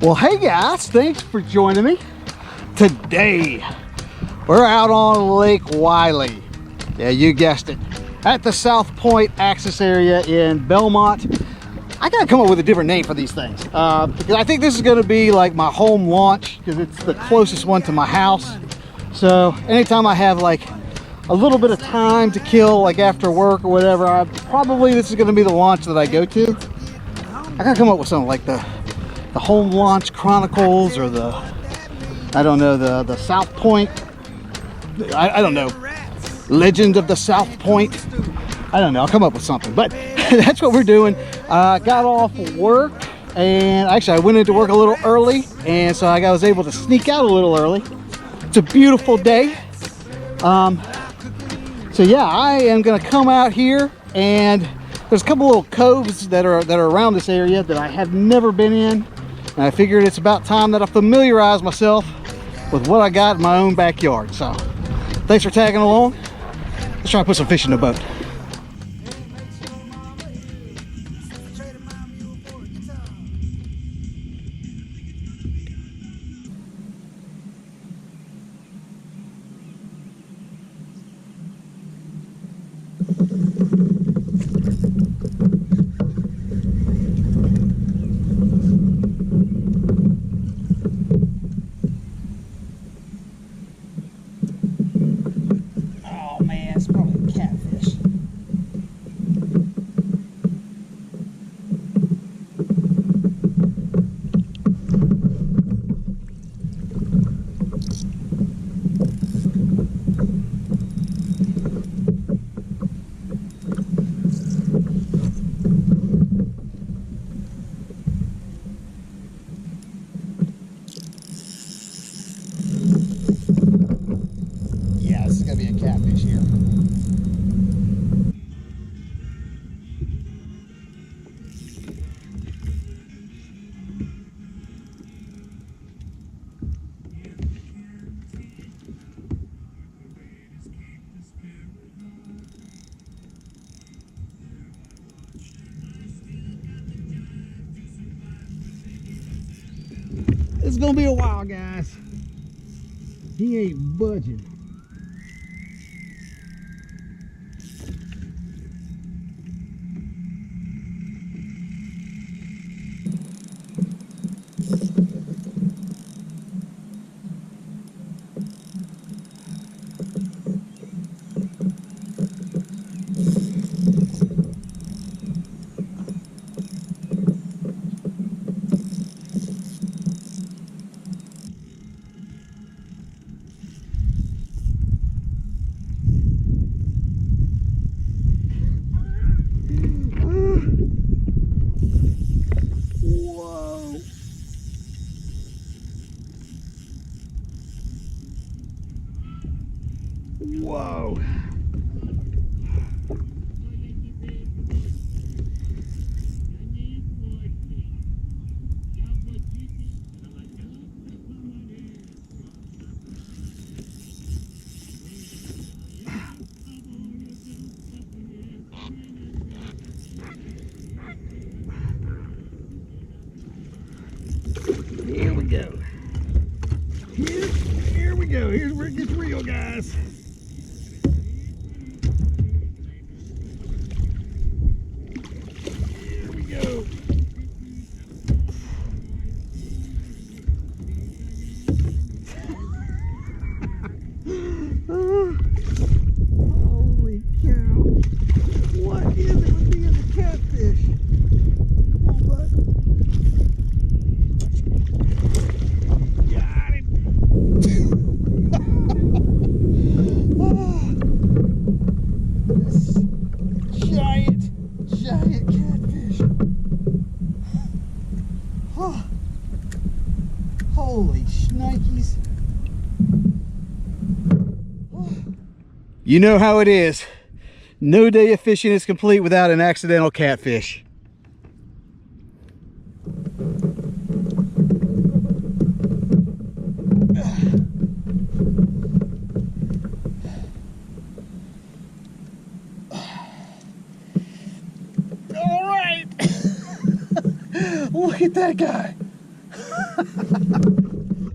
Well, hey guys, thanks for joining me. Today, we're out on Lake Wylie. Yeah, you guessed it. At the South Point access area in Belmont. I gotta come up with a different name for these things. Because I think this is gonna be like my home launch because it's the closest one to my house. So anytime I have like a little bit of time to kill, like after work or whatever, this is gonna be the launch that I go to. I gotta come up with something like the Home Launch Chronicles or I don't know, the South Point. I don't know. Legend of the South Point. I don't know. I'll come up with something. But that's what we're doing. Got off work, and actually I went into work a little early, and so I was able to sneak out a little early. It's a beautiful day. So yeah, I am gonna come out here, and there's a couple little coves that are around this area that I have never been in, and I figured it's about time that I familiarize myself with what I got in my own backyard. So thanks for tagging along. Let's try to put some fish in the boat. Catfish here. It's gonna be a while, guys. He ain't budging. Whoa. Here we go. Here we go. Here's where it gets real, guys. Here we go. Holy cow. What is it with being a catfish? Come on, bud. Got him. Giant catfish. Oh, holy shnikes. Oh. You know how it is. No day of fishing is complete without an accidental catfish. Look at that guy.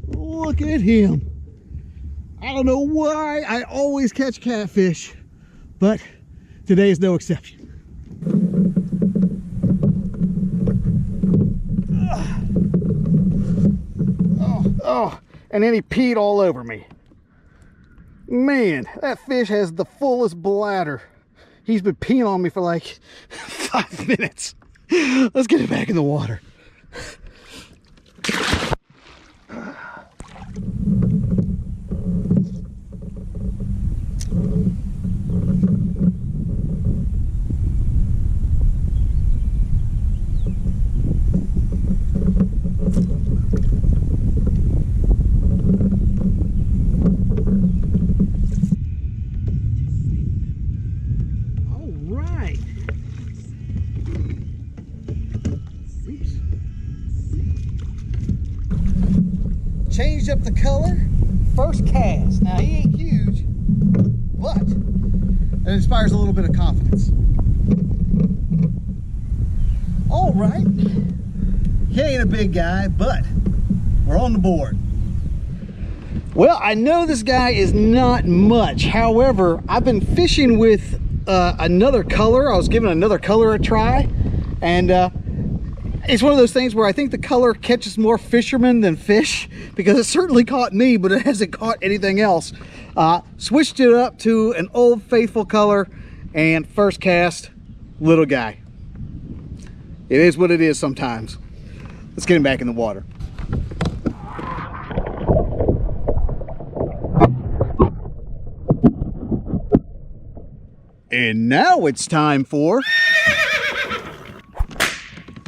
Look at him. I don't know why I always catch catfish, but today is no exception. Oh, and then he peed all over me. Man, that fish has the fullest bladder. He's been peeing on me for like 5 minutes. Let's get it back in the water. Changed up the color, first cast. Now he ain't huge, but it inspires a little bit of confidence. All right, he ain't a big guy, but we're on the board. Well, I know this guy is not much. However, I've been fishing with another color. I was giving another color a try, and it's one of those things where I think the color catches more fishermen than fish, because it certainly caught me, but it hasn't caught anything else. Switched it up to an Old Faithful color, and first cast, little guy. It is what it is sometimes. Let's get him back in the water. And now it's time for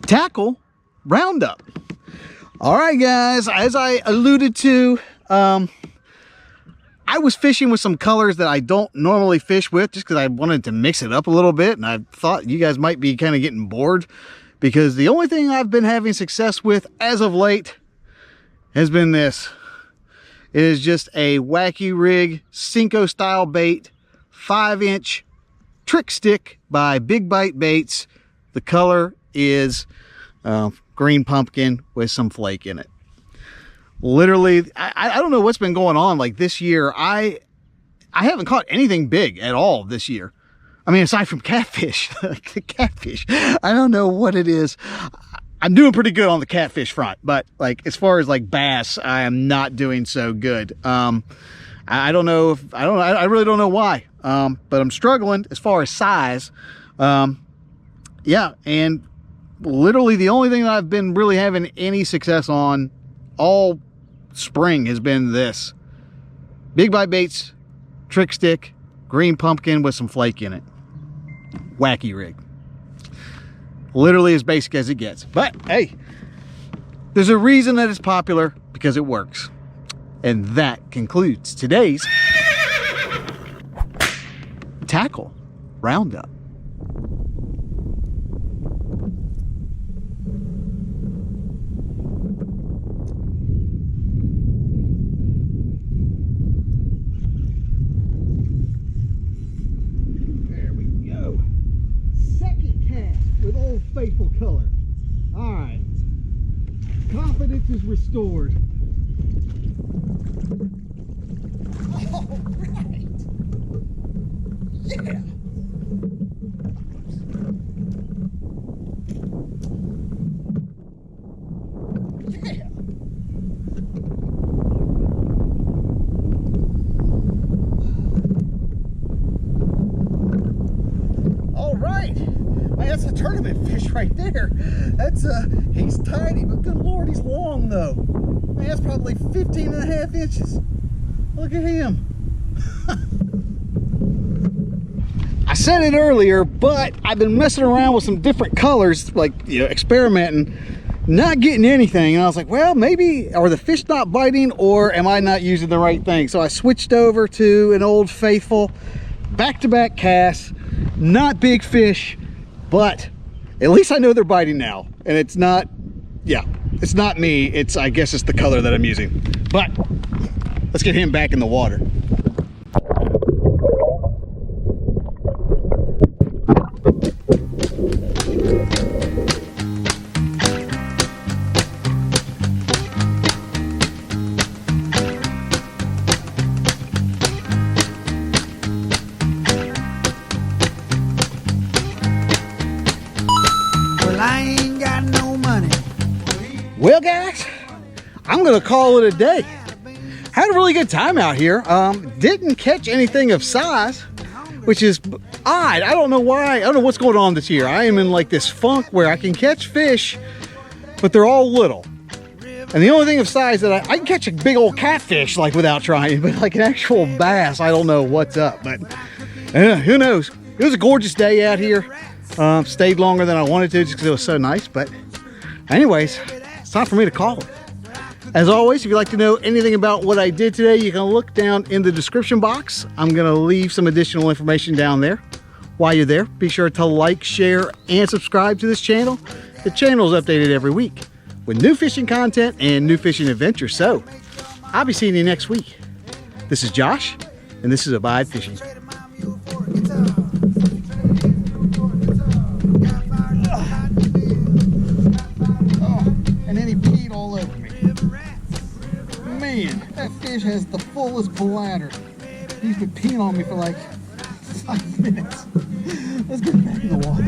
tackle roundup. All right, guys, as I alluded to, I was fishing with some colors that I don't normally fish with, just because I wanted to mix it up a little bit, and I thought you guys might be kind of getting bored, because the only thing I've been having success with as of late has been this. It is just a Wacky rig Cinco style bait, 5-inch trick stick by Big Bite Baits. The color is green pumpkin with some flake in it. Literally, I don't know what's been going on. Like this year, I haven't caught anything big at all this year. I mean, aside from catfish. Catfish, I don't know what it is. I'm doing pretty good on the catfish front, but like as far as like bass, I am not doing so good. I don't know if I really don't know why, but I'm struggling as far as size. Yeah, and literally the only thing that I've been really having any success on all spring has been this Big Bite Baits trick stick, green pumpkin with some flake in it. Wacky rig. Literally as basic as it gets. But hey, there's a reason that it's popular, because it works. And that concludes today's tackle roundup. With Old Faithful color. All right, confidence is restored. All right, yeah. Yeah. All right. That's a tournament fish right there. That's he's tiny, but good Lord, he's long though. Man, that's probably 15.5 inches. Look at him. I said it earlier, but I've been messing around with some different colors, like, you know, experimenting, not getting anything. And I was like, well, maybe are the fish not biting, or am I not using the right thing? So I switched over to an Old Faithful back-to-back cast. Not big fish, but at least I know they're biting now. And it's not, yeah, it's not me. It's, I guess it's the color that I'm using. But let's get him back in the water. Well, guys, I'm gonna call it a day. Had a really good time out here. Didn't catch anything of size, which is odd. I don't know why. I don't know what's going on this year. I am in like this funk where I can catch fish, but they're all little. And the only thing of size that I can catch a big old catfish like without trying, but like an actual bass, I don't know what's up. But who knows? It was a gorgeous day out here. Stayed longer than I wanted to just because it was so nice. But anyways, it's time for me to call it. As always, if you'd like to know anything about what I did today, you can look down in the description box. I'm going to leave some additional information down there. While you're there, be sure to like, share, and subscribe to this channel. The channel is updated every week with new fishing content and new fishing adventures. So, I'll be seeing you next week. This is Josh, and this is Abide Fishing. And then he peed all over me. Man, that fish has the fullest bladder. He's been peeing on me for like 5 minutes. Let's get back in the water.